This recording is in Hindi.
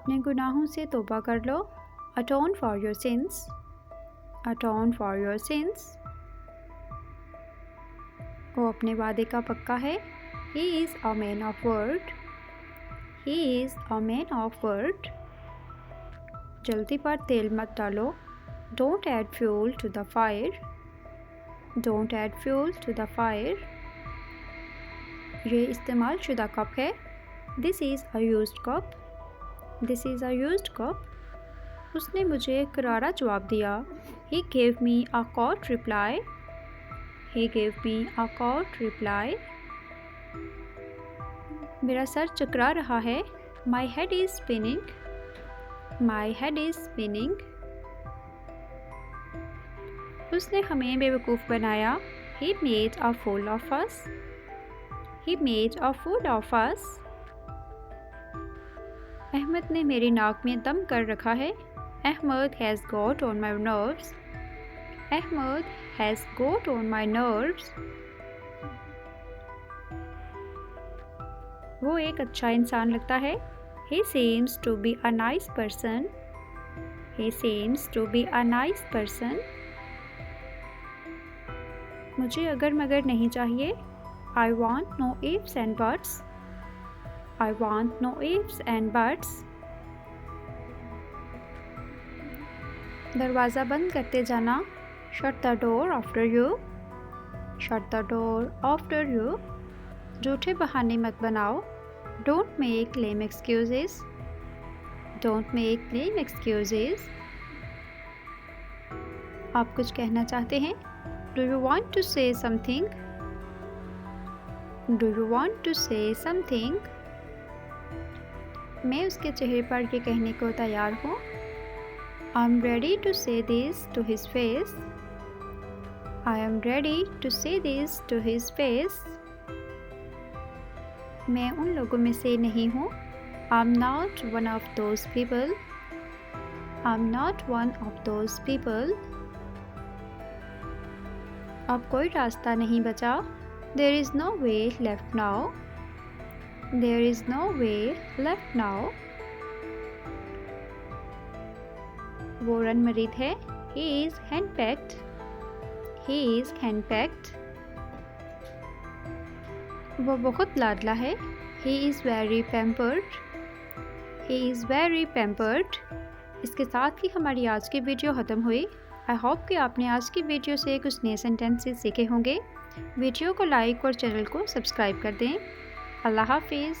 अपने गुनाहों से तौबा कर लो। Atone for your sins, atone for your sins. वो अपने वादे का पक्का है। He is a man of word, he is a man of word. जल्दी पर तेल मत डालो। Don't add fuel to the fire, don't add fuel to the fire. ये इस्तेमाल शुदा कप है। This is a used cup, this is a used cup. उसने मुझे करारा जवाब दिया। He gave me a curt reply, he gave me a curt reply. मेरा सर चकरा रहा है। My head is spinning, my head is spinning. उसने हमें बेवकूफ़ बनाया। He made a fool of us, he made a fool of us. Ahmad ने मेरी नाक में दम कर रखा है। Ahmad has got on my nerves, Ahmad has got on my nerves. वो एक अच्छा इंसान लगता है। He seems to be a nice person, he seems to be a nice person। मुझे अगर मगर नहीं चाहिए। I want no ifs and buts, I want no ifs and buts। दरवाज़ा बंद करते जाना। Shut the door after you, shut the door after you। झूठे बहाने मत बनाओ। Don't make lame excuses, don't make lame excuses। आप कुछ कहना चाहते हैं? Do you want to say something, do you want to say something। मैं उसके चेहरे पर ये कहने को तैयार हूँ। I'm ready to say this to his face, I am ready to say this to his face। मैं उन लोगों में से नहीं हूँ। I'm not one of those people, I'm not one of those people। अब कोई रास्ता नहीं बचा। There is no way left now, there is no way left now। वो रन-मरीद है। He is henpecked, he is henpecked। वो बहुत लाडला है। He is very pampered, he is very pampered। इसके साथ ही हमारी आज की वीडियो ख़त्म हुई। आई होप कि आपने आज की वीडियो से कुछ नए सेंटेंसेस सीखे होंगे। वीडियो को लाइक और चैनल को सब्सक्राइब कर दें। अल्लाह हाफिज़।